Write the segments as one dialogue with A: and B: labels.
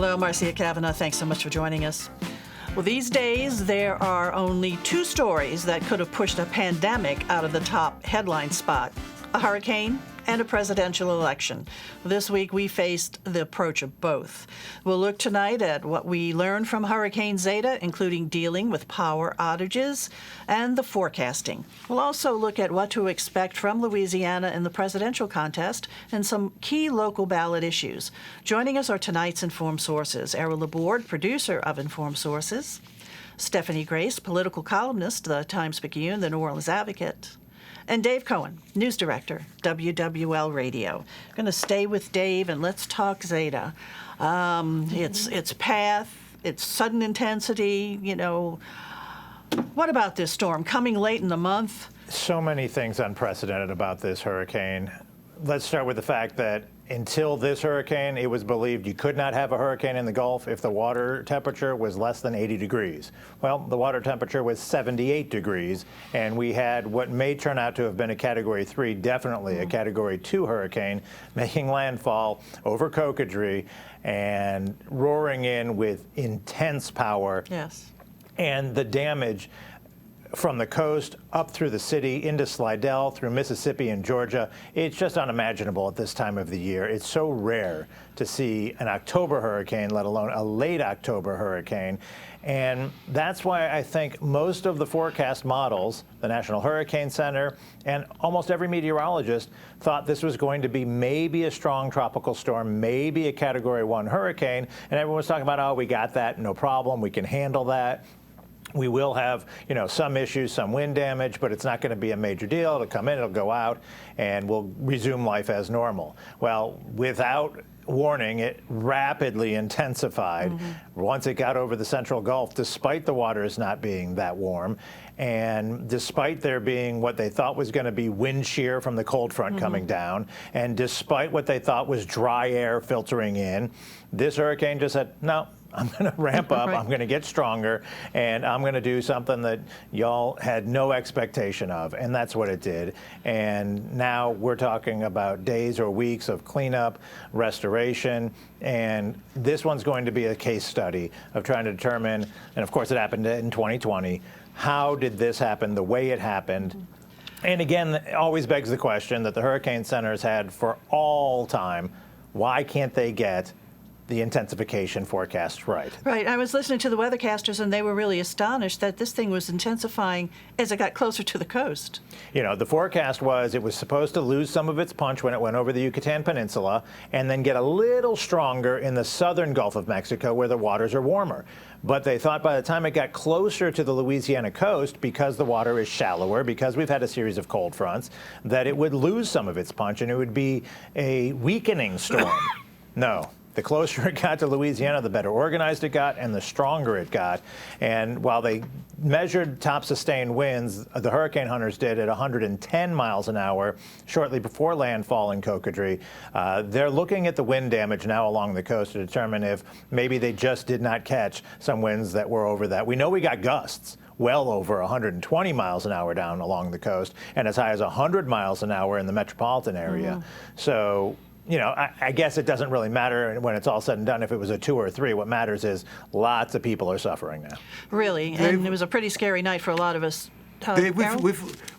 A: Hello, Marcia Cavanaugh. Thanks so much for joining us. Well, these days, there are only two stories that could have pushed a pandemic out of the top headline spot: a hurricane and a presidential election. This week, we faced the approach of both. We'll look tonight at what we learned from Hurricane Zeta, including dealing with power outages and the forecasting. We'll also look at what to expect from Louisiana in the presidential contest and some key local ballot issues. Joining us are tonight's Informed Sources: Errol Laborde, producer of Informed Sources; Stephanie Grace, political columnist, the Times Picayune, the New Orleans Advocate; and Dave Cohen, news director, WWL Radio. I'm going to stay with Dave, and let's talk Zeta. Its path, its sudden intensity, What about this storm coming late in the month?
B: So many things unprecedented about this hurricane. Let's start with the fact that until this hurricane, it was believed you could not have a hurricane in the Gulf if the water temperature was less than 80 degrees. Well, the water temperature was 78 degrees, and we had what may turn out to have been a Category 3, definitely a Category 2 hurricane, making landfall over Cocodrie and roaring in with intense power.
A: Yes.
B: And the damage from the coast up through the city into Slidell, through Mississippi and Georgia, it's just unimaginable at this time of the year. It's so rare to see an October hurricane, let alone a late October hurricane. And that's why I think most of the forecast models, the National Hurricane Center, and almost every meteorologist thought this was going to be maybe a strong tropical storm, maybe a Category 1 hurricane. And everyone was talking about, oh, we got that, no problem, we can handle that. We will have, some issues, some wind damage, but it's not going to be a major deal. It'll come in, it'll go out, and we'll resume life as normal. Well, without warning, it rapidly intensified once it got over the Central Gulf, despite the waters not being that warm, and despite there being what they thought was going to be wind shear from the cold front coming down, and despite what they thought was dry air filtering in, this hurricane just said, no, I'm going to ramp up, I'm going to get stronger, and I'm going to do something that y'all had no expectation of, and that's what it did. And now we're talking about days or weeks of cleanup, restoration, and this one's going to be a case study of trying to determine, and of course it happened in 2020, how did this happen the way it happened? And again, it always begs the question that the Hurricane Center has had for all time: why can't they get the intensification forecast right?
A: Right. I was listening to the weathercasters, and they were really astonished that this thing was intensifying as it got closer to the coast. The forecast was it was supposed to lose some of its punch when it went over the Yucatan Peninsula and then get a little stronger in the southern Gulf of Mexico where the waters are warmer. But they thought by the time it got closer to the Louisiana coast, because the water is shallower, because we've had a series of cold fronts, that it would lose some of its punch and it would be a weakening storm. No. The closer it got to Louisiana, the better organized it got and the stronger it got. And while they measured top sustained winds, the hurricane hunters did at 110 miles an hour shortly before landfall in Cocodrie. They're looking at the wind damage now along the coast to determine if maybe they just did not catch some winds that were over that. We know we got gusts well over 120 miles an hour down along the coast and as high as 100 miles an hour in the metropolitan area. So, I guess it doesn't really matter when it's all said and done if it was a 2 or a 3. What matters is lots of people are suffering now. Really,
C: Dave,
A: and it was a pretty scary night for a lot of us.
C: Dave,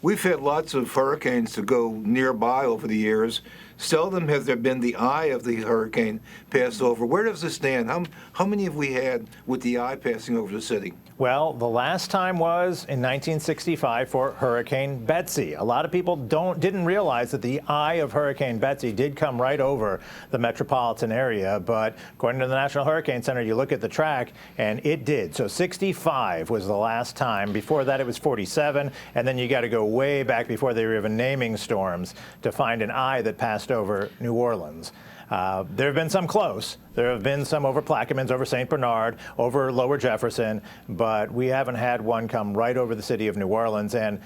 C: we've had lots of hurricanes to go nearby over the years. Seldom has there been the eye of the hurricane pass over. Where does this stand? How many have we had with the eye passing over the city?
B: Well, the last time was in 1965 for Hurricane Betsy. A lot of people didn't realize that the eye of Hurricane Betsy did come right over the metropolitan area, but according to the National Hurricane Center, you look at the track, and it did. So 65 was the last time. Before that, it was 47, and then you got to go way back before they were even naming storms to find an eye that passed over New Orleans. There have been some close. There have been some over Plaquemines, over St. Bernard, over Lower Jefferson, but we haven't had one come right over the city of New Orleans. And,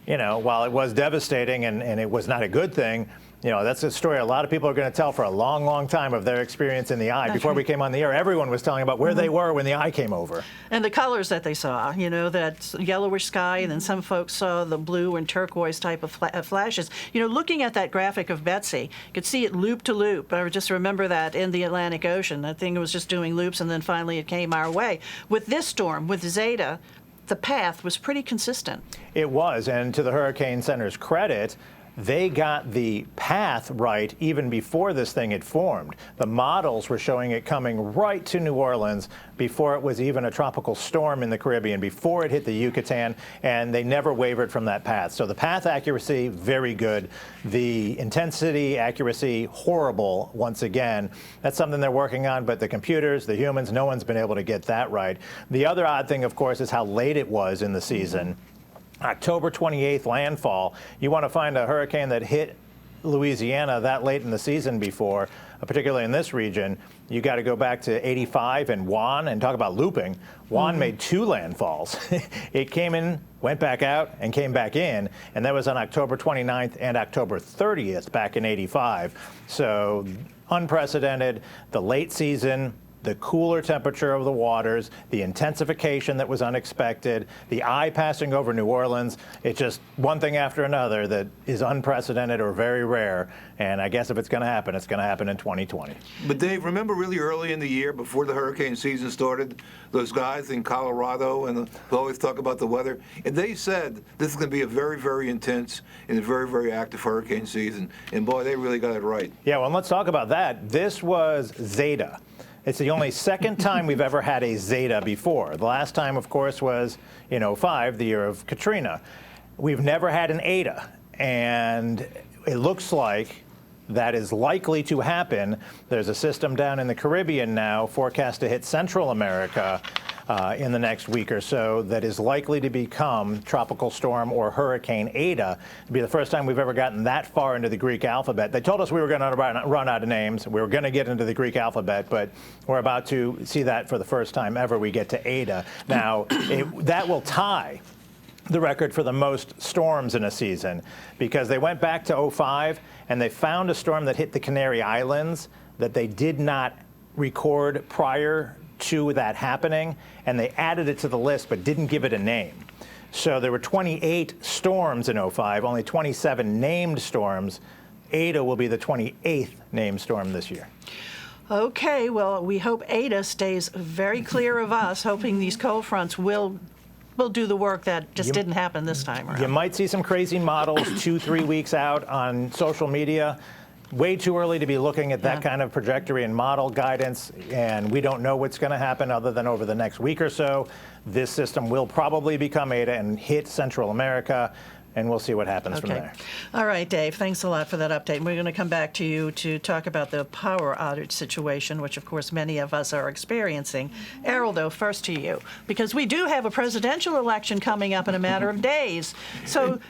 B: while it was devastating and it was not a good thing, That's a story a lot of people are going to tell for a long, long time of their experience in the eye. Before we came on the air, everyone was telling about where they were when the eye came over.
A: And the colors that they saw, that yellowish sky, and then some folks saw the blue and turquoise type of flashes. Looking at that graphic of Betsy, you could see it loop to loop. I just remember that in the Atlantic Ocean. That thing was just doing loops, and then finally it came our way. With this storm, with Zeta, the path was pretty consistent.
B: It was, and to the Hurricane Center's credit, they got the path right even before this thing had formed. The models were showing it coming right to New Orleans before it was even a tropical storm in the Caribbean, before it hit the Yucatan, and they never wavered from that path. So the path accuracy, very good. The intensity accuracy, horrible once again. That's something they're working on, but the computers, the humans, no one's been able to get that right. The other odd thing, of course, is how late it was in the season. October 28th landfall. You want to find a hurricane that hit Louisiana that late in the season before, particularly in this region, you got to go back to 85 and Juan, and talk about looping. Juan made 2 landfalls. It came in, went back out, and came back in, and that was on October 29th and October 30th back in 85. So unprecedented, the late season, the cooler temperature of the waters, the intensification that was unexpected, the eye passing over New Orleans. It's just one thing after another that is unprecedented or very rare. And I guess if it's going to happen, it's going to happen in 2020.
C: But Dave, remember really early in the year, before the hurricane season started, those guys in Colorado, and they always talk about the weather, and they said this is going to be a very, very intense and a very, very active hurricane season. And boy, they really got it right.
B: Yeah, well, let's talk about that. This was Zeta. It's the only second time we've ever had a Zeta before. The last time, of course, was in 2005, the year of Katrina. We've never had an Eta, and it looks like that is likely to happen. There's a system down in the Caribbean now forecast to hit Central America in the next week or so that is likely to become Tropical Storm or Hurricane Eta. It'll be the first time we've ever gotten that far into the Greek alphabet. They told us we were going to run out of names. We were going to get into the Greek alphabet, but we're about to see that for the first time ever. We get to Eta. Now, that will tie the record for the most storms in a season, because they went back to 2005 and they found a storm that hit the Canary Islands that they did not record prior to that happening, and they added it to the list but didn't give it a name. So there were 28 storms in 2005, only 27 named storms. Eta will be the 28th named storm this year.
A: Okay, well, we hope Eta stays very clear of us, hoping these cold fronts will do the work that just didn't happen this time around.
B: You might see some crazy models 2-3 weeks out on social media. Way too early to be looking at that kind of trajectory and model guidance, and we don't know what's going to happen other than over the next week or so. This system will probably become Eta and hit Central America, and we'll see what happens from there.
A: All right, Dave, thanks a lot for that update. We're going to come back to you to talk about the power outage situation, which, of course, many of us are experiencing. Errol, though, first to you, because we do have a presidential election coming up in a matter of days. So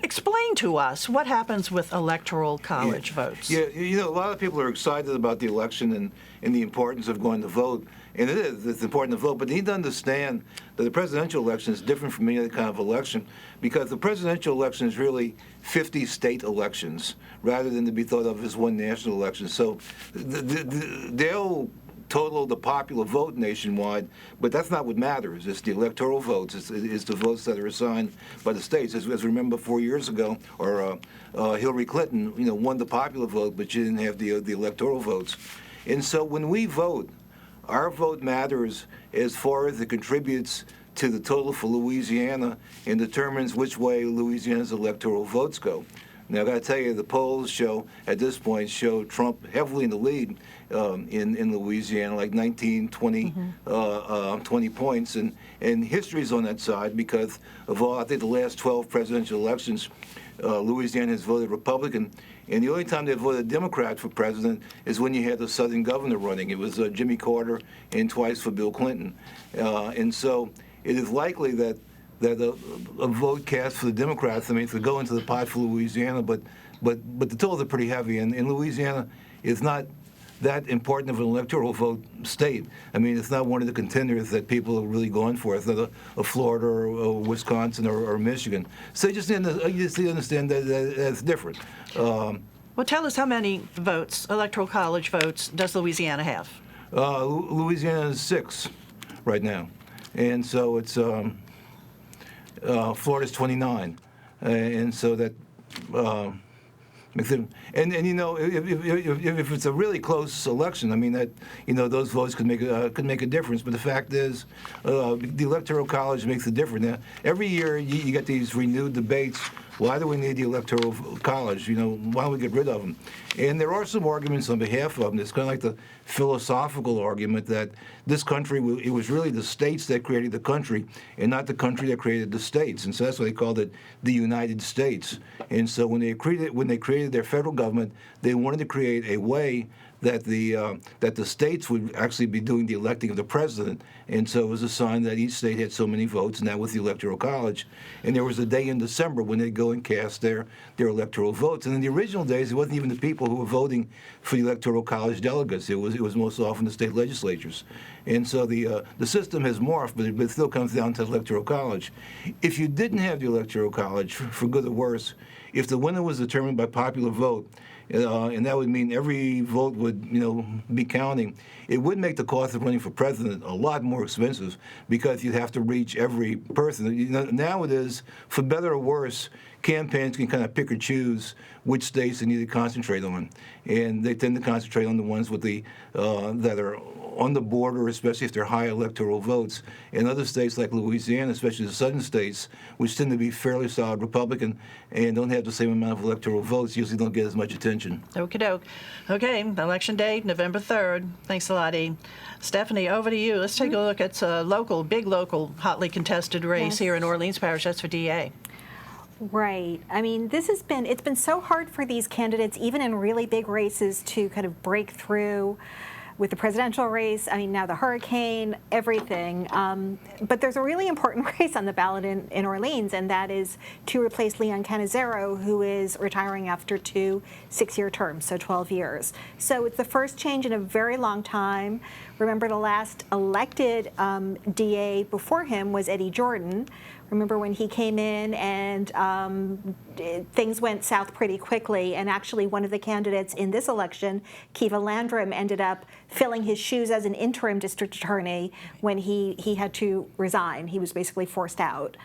A: explain to us what happens with Electoral college votes.
C: Yeah, a lot of people are excited about the election and the importance of going to vote. And it's important to vote, but you need to understand that the presidential election is different from any other kind of election, because the presidential election is really 50 state elections rather than to be thought of as one national election. So they'll total the popular vote nationwide, but that's not what matters. It's the electoral votes. It's the votes that are assigned by the states. As remember 4 years ago, Hillary Clinton, won the popular vote, but she didn't have the electoral votes. And so when we vote, our vote matters as far as it contributes to the total for Louisiana and determines which way Louisiana's electoral votes go. Now, I got to tell you, the polls at this point show Trump heavily in the lead in Louisiana, like 19, 20, 20 points. And history's on that side because of I think the last 12 presidential elections, Louisiana has voted Republican. And the only time they voted Democrat for president is when you had the Southern governor running. It was Jimmy Carter and twice for Bill Clinton. And so it is likely that a vote cast for the Democrats, to go into the pot for Louisiana, but the totals are pretty heavy. And Louisiana is not that important of an electoral vote state. It's not one of the contenders that people are really going for. It's not a Florida or Wisconsin or Michigan. So you just need to understand that it's different.
A: Well, tell us how many votes, Electoral College votes, does Louisiana have?
C: Louisiana is 6 right now, and so it's Florida's 29, and so that makes it. And you know, if it's a really close election, I mean that those votes could make a difference. But the fact is, the Electoral College makes a difference. Now, every year you get these renewed debates. Why do we need the Electoral College? Why don't we get rid of them? And there are some arguments on behalf of them. It's kind of like the philosophical argument that this country, it was really the states that created the country and not the country that created the states. And so that's why they called it the United States. And so when they created their federal government, they wanted to create a way that the states would actually be doing the electing of the president. And so it was a sign that each state had so many votes, and that was the Electoral College. And there was a day in December when they'd go and cast their electoral votes. And in the original days, it wasn't even the people who were voting for the Electoral College delegates. It was most often the state legislatures. And so the system has morphed, but it still comes down to the Electoral College. If you didn't have the Electoral College, for good or worse, if the winner was determined by popular vote, and that would mean every vote would, be counting, it would make the cost of running for president a lot more expensive because you'd have to reach every person. Now it is, for better or worse, campaigns can kind of pick or choose which states they need to concentrate on, and they tend to concentrate on the ones with that are on the border, especially if they're high electoral votes. In other states like Louisiana, especially the southern states, which tend to be fairly solid Republican and don't have the same amount of electoral votes, usually don't get as much attention.
A: Okie doke. Okay, election day, November 3rd. Thanks a lot, E. Stephanie, over to you. Let's take a look at a big local, hotly contested race here in Orleans Parish. That's for DA.
D: Right. I mean, it's been so hard for these candidates, even in really big races, to kind of break through with the presidential race. I mean, now the hurricane, everything. But there's a really important race on the ballot in Orleans, and that is to replace Leon Cannizzaro, who is retiring after 2 6-year terms, so 12 years. So it's the first change in a very long time. Remember, the last elected DA before him was Eddie Jordan. Remember when he came in and things went south pretty quickly, and actually one of the candidates in this election, Kiva Landrum, ended up filling his shoes as an interim district attorney when he had to resign. He was basically forced out.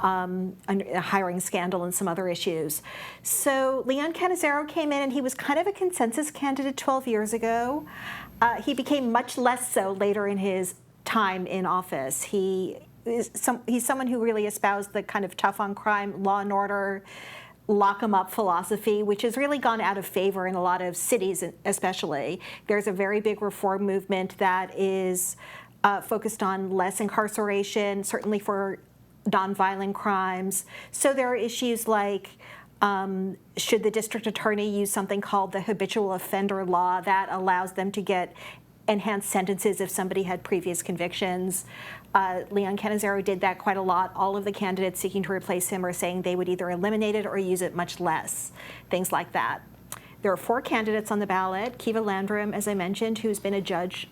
D: A hiring scandal and some other issues. So Leon Cannizzaro came in, and he was kind of a consensus candidate 12 years ago. He became much less so later in his time in office. He's someone who really espoused the kind of tough on crime, law and order, lock 'em up philosophy, which has really gone out of favor in a lot of cities especially. There's a very big reform movement that is focused on less incarceration, certainly for nonviolent crimes. So there are issues like should the district attorney use something called the habitual offender law that allows them to get enhanced sentences if somebody had previous convictions. Leon Cannizzaro did that quite a lot. All of the candidates seeking to replace him are saying they would either eliminate it or use it much less, things like that. There are 4 candidates on the ballot. Kiva Landrum, as I mentioned, who's been a judge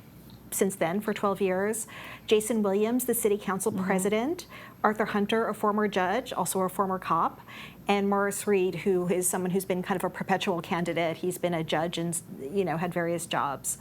D: since then for 12 years. Jason Williams, the city council president. Arthur Hunter, a former judge, also a former cop. And Morris Reed, who is someone who's been kind of a perpetual candidate. He's been a judge and had various jobs.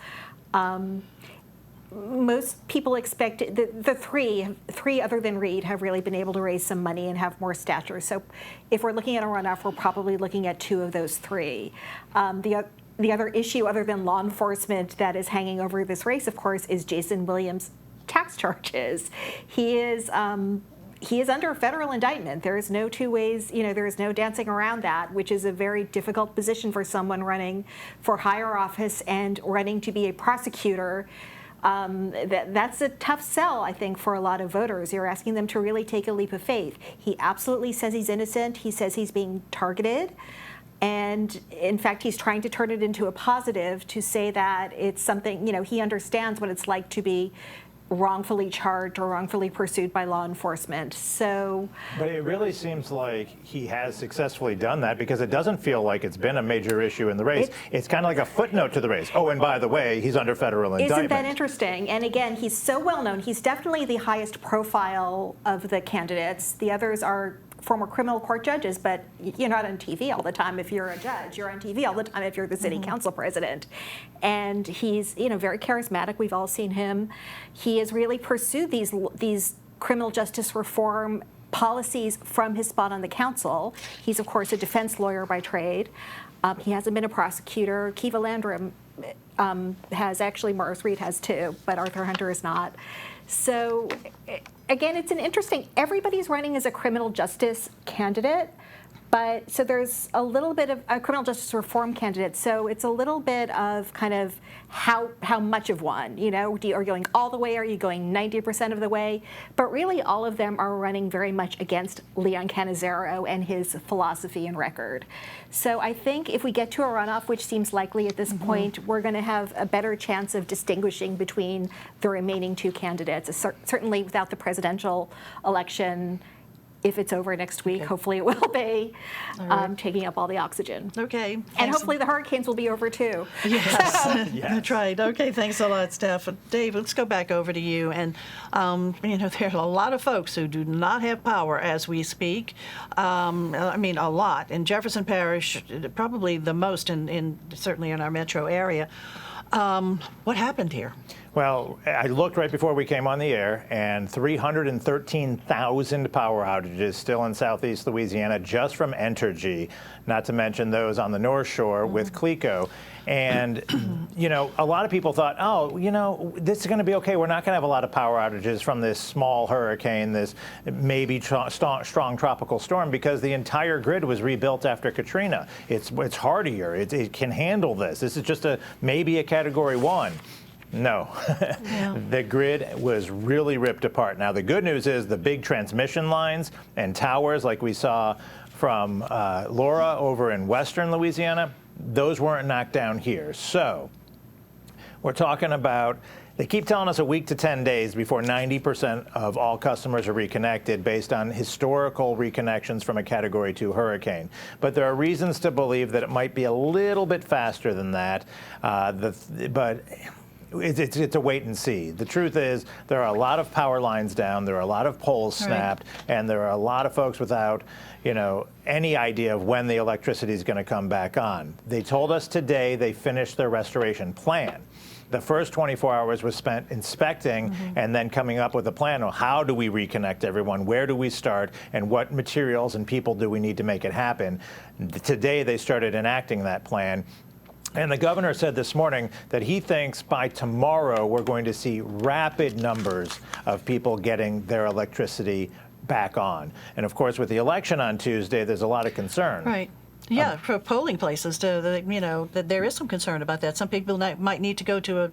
D: Most people expect the three other than Reed have really been able to raise some money and have more stature. So if we're looking at a runoff, we're probably looking at 2 of those 3. The other issue other than law enforcement that is hanging over this race, of course, is Jason Williams' tax charges. He is under a federal indictment. There is no 2 ways, there is no dancing around that, which is a very difficult position for someone running for higher office and running to be a prosecutor. That's a tough sell, I think, for a lot of voters. You're asking them to really take a leap of faith. He absolutely says he's innocent. He says he's being targeted. And in fact, he's trying to turn it into a positive to say that it's something, he understands what it's like to be wrongfully charged or wrongfully pursued by law enforcement. So,
B: but it really seems like he has successfully done that, because it doesn't feel like it's been a major issue in the race. It's kind of like a footnote to the race. Oh, and by the way, he's under federal indictment.
D: Isn't that interesting? And again, he's so well known. He's definitely the highest profile of the candidates. The others are former criminal court judges, but you're not on TV all the time if you're a judge. You're on TV all the time if you're the city council president. And he's, very charismatic. We've all seen him. He has really pursued these criminal justice reform policies from his spot on the council. He's, of course, a defense lawyer by trade. He hasn't been a prosecutor. Kiva Landrum has actually, Morris Reed has too, but Arthur Hunter is not. So again, it's an interesting, everybody's running as a criminal justice candidate, but so there's a little bit of a criminal justice reform candidate. So it's a little bit of kind of how much of one, are you going all the way? Are you going 90% of the way? But really all of them are running very much against Leon Cannizzaro and his philosophy and record. So I think if we get to a runoff, which seems likely at this point, we're going to have a better chance of distinguishing between the remaining two candidates. Certainly without the presidential election, if it's over next week, hopefully it will be, taking up all the oxygen.
A: Okay.
D: And hopefully the hurricanes will be over too.
A: Yes, that's right. Okay, thanks a lot, Steph. Dave, let's go back over to you. And, there's a lot of folks who do not have power as we speak. A lot. In Jefferson Parish, probably the most, certainly in our metro area. What happened here?
B: Well, I looked right before we came on the air, and 313,000 power outages still in southeast Louisiana just from Entergy, not to mention those on the North Shore with CLECO. And, a lot of people thought, this is going to be okay. We're not going to have a lot of power outages from this small hurricane, this maybe strong tropical storm, because the entire grid was rebuilt after Katrina. It's hardier. It can handle this. This is just maybe a Category 1. No, the grid was really ripped apart. Now, the good news is the big transmission lines and towers like we saw from Laura over in western Louisiana, those weren't knocked down here. So we're talking about, they keep telling us a week to 10 days before 90% of all customers are reconnected based on historical reconnections from a Category 2 hurricane. But there are reasons to believe that it might be a little bit faster than that. But it's a wait and see. The truth is there are a lot of power lines down, there are a lot of poles snapped, and there are a lot of folks without, any idea of when the electricity is going to come back on. They told us today they finished their restoration plan. The first 24 hours was spent inspecting and then coming up with a plan on how do we reconnect everyone, where do we start, and what materials and people do we need to make it happen. Today they started enacting that plan. And the governor said this morning that he thinks by tomorrow we're going to see rapid numbers of people getting their electricity back on. And of course, with the election on Tuesday, there's a lot of concern.
A: Right. Yeah, for polling places, that there is some concern about that. Some people might need to go to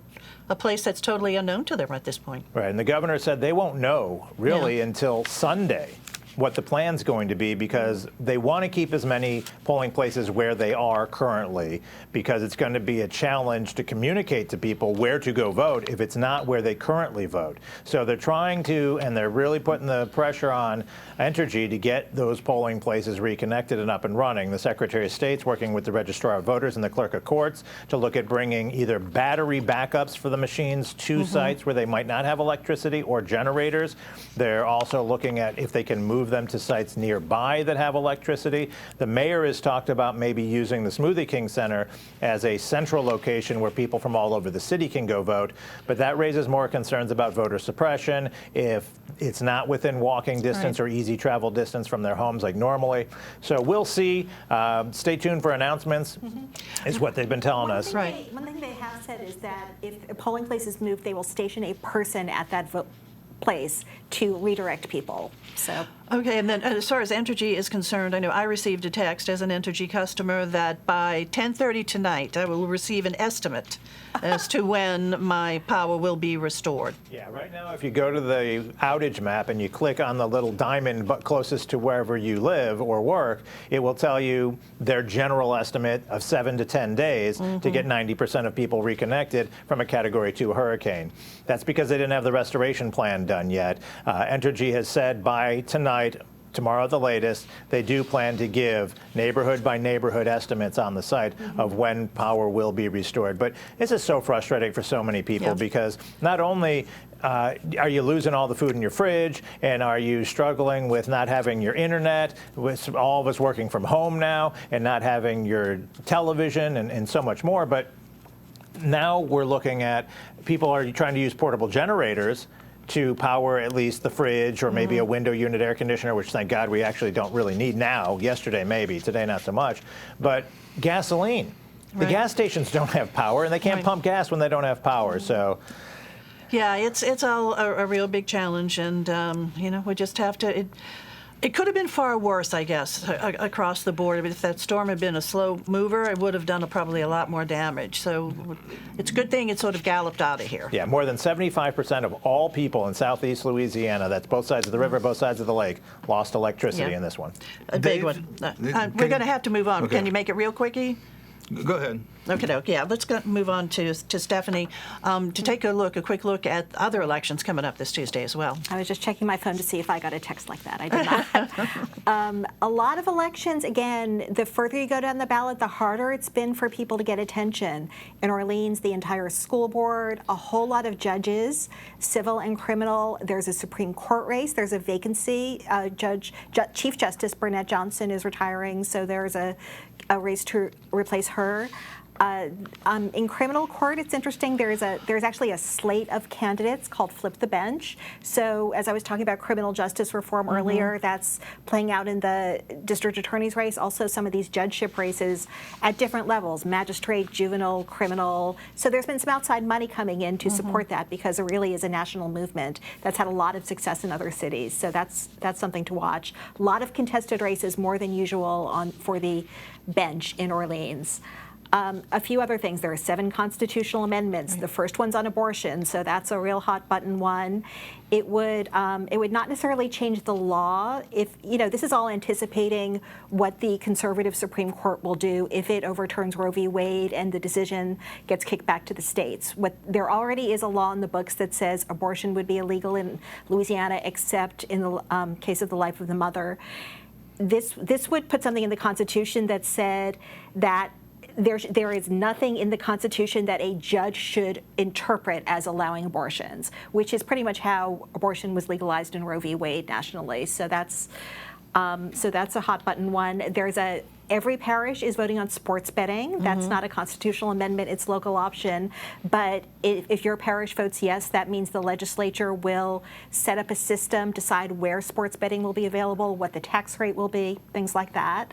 A: a place that's totally unknown to them at this point.
B: Right. And the governor said they won't know really until Sunday what the plan's going to be, because they want to keep as many polling places where they are currently, because it's going to be a challenge to communicate to people where to go vote if it's not where they currently vote. So they're trying to, and they're really putting the pressure on Entergy to get those polling places reconnected and up and running. The Secretary of State's working with the Registrar of Voters and the Clerk of Courts to look at bringing either battery backups for the machines to sites where they might not have electricity, or generators. They're also looking at if they can move them to sites nearby that have electricity. The mayor has talked about maybe using the Smoothie King Center as a central location where people from all over the city can go vote, but that raises more concerns about voter suppression if it's not within walking distance or easy travel distance from their homes like normally. So we'll see. Stay tuned for announcements, is what they've been telling us.
D: One thing they have said is that if a polling place is moved, they will station a person at that place to redirect people. So.
A: Okay, and then as far as Entergy is concerned, I know I received a text as an Entergy customer that by 10:30 tonight I will receive an estimate as to when my power will be restored.
B: Yeah, right now if you go to the outage map and you click on the little diamond closest to wherever you live or work, it will tell you their general estimate of 7 to 10 days to get 90% of people reconnected from a Category 2 hurricane. That's because they didn't have the restoration plan done yet. Entergy has said by tonight, tomorrow at the latest, they do plan to give neighborhood by neighborhood estimates on the site of when power will be restored. But this is so frustrating for so many people because not only are you losing all the food in your fridge, and are you struggling with not having your internet, with all of us working from home now, and not having your television and so much more, but now we're looking at people are trying to use portable generators to power at least the fridge or maybe a window unit air conditioner, which thank God we actually don't really need now. Yesterday maybe, today not so much. But gasoline. The gas stations don't have power, and they can't pump gas when they don't have power. So.
A: Yeah, it's all a real big challenge, and you know, we just have to. It could have been far worse, I guess, across the board. If that storm had been a slow mover, it would have done probably a lot more damage. So it's a good thing it sort of galloped out of here.
B: Yeah, more than 75% of all people in southeast Louisiana, that's both sides of the river, both sides of the lake, lost electricity in this one.
A: A big one. We're going to have to move on.
C: Okay.
A: Can you make it real quickie?
C: Go ahead.
A: Okay, yeah. Let's move on to Stephanie to take a quick look at other elections coming up this Tuesday as well.
D: I was just checking my phone to see if I got a text like that. I did not. A lot of elections, again, the further you go down the ballot, the harder it's been for people to get attention. In Orleans, the entire school board, a whole lot of judges, civil and criminal. There's a Supreme Court race. There's a vacancy. Chief Justice Burnett Johnson is retiring, so there's a race to replace her. In criminal court, it's interesting. There's actually a slate of candidates called Flip the Bench. So as I was talking about criminal justice reform earlier, that's playing out in the district attorney's race. Also, some of these judgeship races at different levels: magistrate, juvenile, criminal. So there's been some outside money coming in to support that because it really is a national movement that's had a lot of success in other cities. So that's something to watch. A lot of contested races, more than usual for the bench in Orleans. A few other things. There are 7 constitutional amendments. The first one's on abortion, so that's a real hot button one. It would not necessarily change the law. If this is all anticipating what the conservative Supreme Court will do if it overturns Roe v. Wade and the decision gets kicked back to the states. There already is a law in the books that says abortion would be illegal in Louisiana except in the case of the life of the mother. This would put something in the Constitution that said that there is nothing in the Constitution that a judge should interpret as allowing abortions, which is pretty much how abortion was legalized in Roe v. Wade nationally. So that's a hot button one. Every parish is voting on sports betting. That's not a constitutional amendment, it's local option. But if your parish votes yes, that means the legislature will set up a system, decide where sports betting will be available, what the tax rate will be, things like that.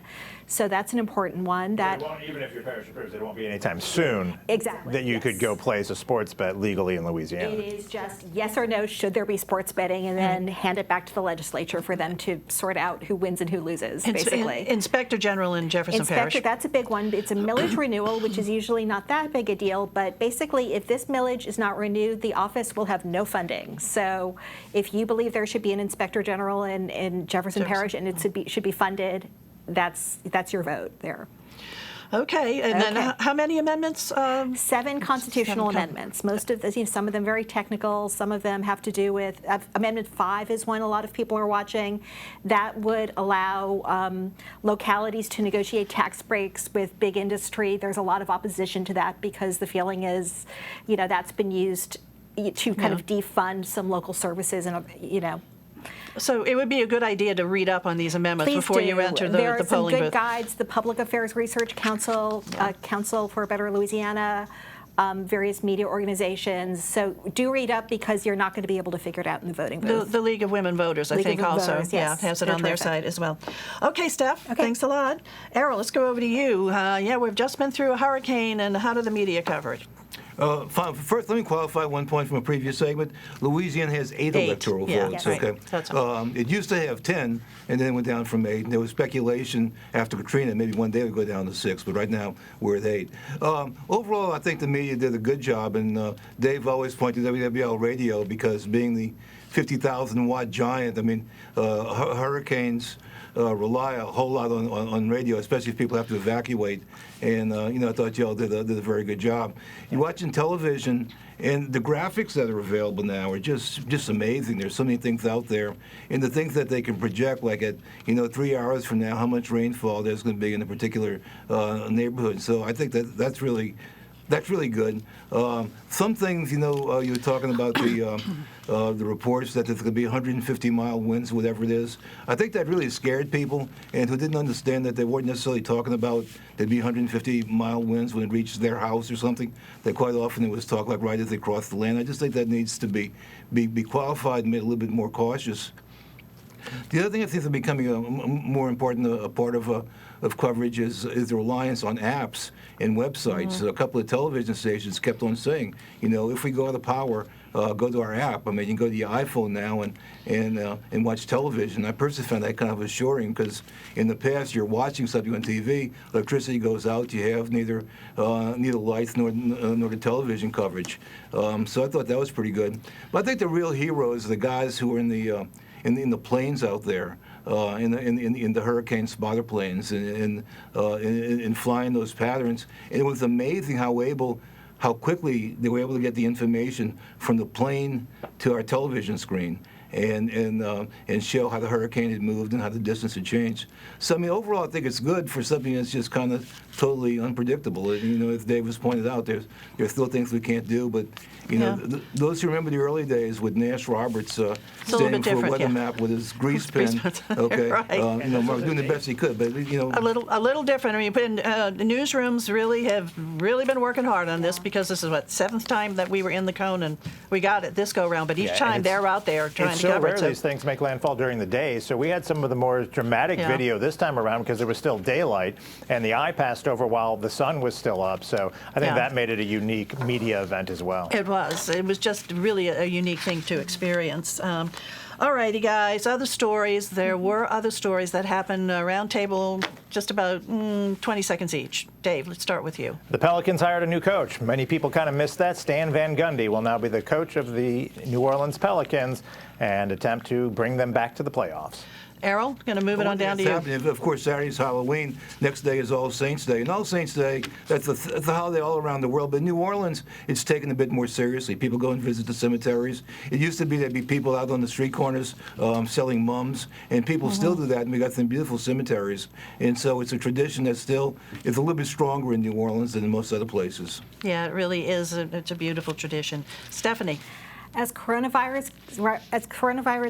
D: So that's an important one.
B: Even if your parish approves, it won't be anytime soon.
D: Exactly.
B: That you could go place a sports bet legally in Louisiana.
D: It is just yes or no, should there be sports betting, and then hand it back to the legislature for them to sort out who wins and who loses, basically.
A: Inspector General in Jefferson Parish.
D: That's a big one. It's a millage renewal, which is usually not that big a deal, but basically if this millage is not renewed, the office will have no funding. So if you believe there should be an Inspector General in Jefferson Parish and it should be funded, that's your vote there.
A: Okay, and then how many amendments?
D: 7 constitutional amendments. Most of some of them very technical. Some of them have to do with Amendment 5 is one a lot of people are watching. That would allow localities to negotiate tax breaks with big industry. There's a lot of opposition to that because the feeling is, that's been used to kind of defund some local services and
A: So it would be a good idea to read up on these amendments before you enter the polling booth.
D: There are some good guides, the Public Affairs Research Council, Council for a Better Louisiana, various media organizations. So do read up because you're not going to be able to figure it out in the voting booth.
A: The League of Women Voters, I think, also has it on their site as well. Okay, Steph, thanks a lot. Errol, let's go over to you. We've just been through a hurricane, and how did the media cover it?
C: First, let me qualify one point from a previous segment. Louisiana has 8 electoral votes.
A: Right.
C: Okay, it used to have 10, and then it went down from 8. And there was speculation after Katrina maybe one day it would go down to 6, but right now we're at 8. Overall, I think the media did a good job, and Dave always pointed to WWL radio because being the 50,000-watt giant. I mean, hurricanes rely a whole lot on radio, especially if people have to evacuate. And I thought y'all did a very good job. You're watching television, and the graphics that are available now are just amazing. There's so many things out there, and the things that they can project, like at 3 hours from now, how much rainfall there's going to be in a particular neighborhood. So I think that's really good. Some things, you were talking about the reports that there's going to be 150-mile winds, whatever it is. I think that really scared people, and who didn't understand that they weren't necessarily talking about there'd be 150-mile winds when it reached their house or something. That quite often it was talk like right as they crossed the land. I just think that needs to be qualified and made a little bit more cautious. The other thing I think is becoming a more important part of coverage is the reliance on apps and websites. Mm-hmm. A couple of television stations kept on saying, if we go out of power, go to our app. I mean, you can go to your iPhone now and watch television. I personally found that kind of assuring because in the past you're watching something on TV, electricity goes out, you have neither lights nor the television coverage. So I thought that was pretty good. But I think the real heroes are the guys who are in the planes out there, in the hurricane spotter planes, and flying those patterns. And it was amazing how quickly they were able to get the information from the plane to our television screen, and show how the hurricane had moved and how the distance had changed. So I mean, overall, I think it's good for something that's just kind of totally unpredictable. As Dave was pointed out, there's still things we can't do, but those who remember the early days with Nash Roberts standing for a weather map with his grease pen, okay,
A: right.
C: Doing the best he could, but
A: a little different. I mean, the newsrooms have been working hard on this because this is seventh time that we were in the cone and we got it this go round. But each time they're out there trying to cover it.
B: It's so rare these things make landfall during the day. So we had some of the more dramatic video this time around because there was still daylight, and the eye passed over while the sun was still up. So I think that made it a unique media event as well.
A: It was. It was just really a unique thing to experience. All righty, guys. Other stories. There were other stories that happened round table, just about 20 seconds each. Dave, let's start with you.
B: The Pelicans hired a new coach. Many people kind of missed that. Stan Van Gundy will now be the coach of the New Orleans Pelicans and attempt to bring them back to the playoffs.
A: Errol, going to move it on down to you.
C: Of course, Saturday's Halloween. Next day is All Saints Day. And All Saints Day, that's a holiday all around the world. But in New Orleans, it's taken a bit more seriously. People go and visit the cemeteries. It used to be there'd be people out on the street corners selling mums. And people still do that. And we got some beautiful cemeteries. And so it's a tradition that still is a little bit stronger in New Orleans than in most other places.
A: Yeah, it really is. It's a beautiful tradition. Stephanie.
D: As coronavirus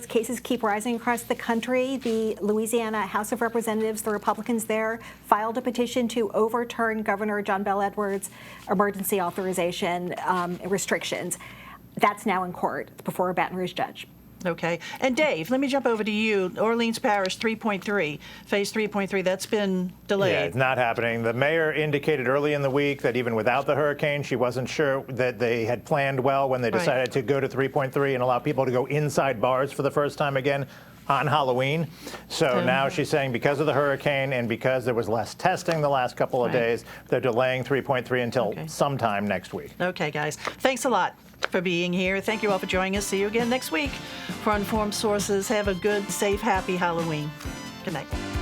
D: cases keep rising across the country, the Louisiana House of Representatives, the Republicans there, filed a petition to overturn Governor John Bel Edwards' emergency authorization restrictions. That's now in court before a Baton Rouge judge.
A: Okay. And Dave, let me jump over to you. Orleans Parish 3.3, phase 3.3, that's been delayed.
B: Yeah, it's not happening. The mayor indicated early in the week that even without the hurricane, she wasn't sure that they had planned well when they decided to go to 3.3 and allow people to go inside bars for the first time again on Halloween. So now she's saying because of the hurricane and because there was less testing the last couple of days, they're delaying 3.3 until sometime next week.
A: Okay, guys. Thanks a lot for being here. Thank you all for joining us. See you again next week for Informed Sources. Have a good, safe, happy Halloween. Good night.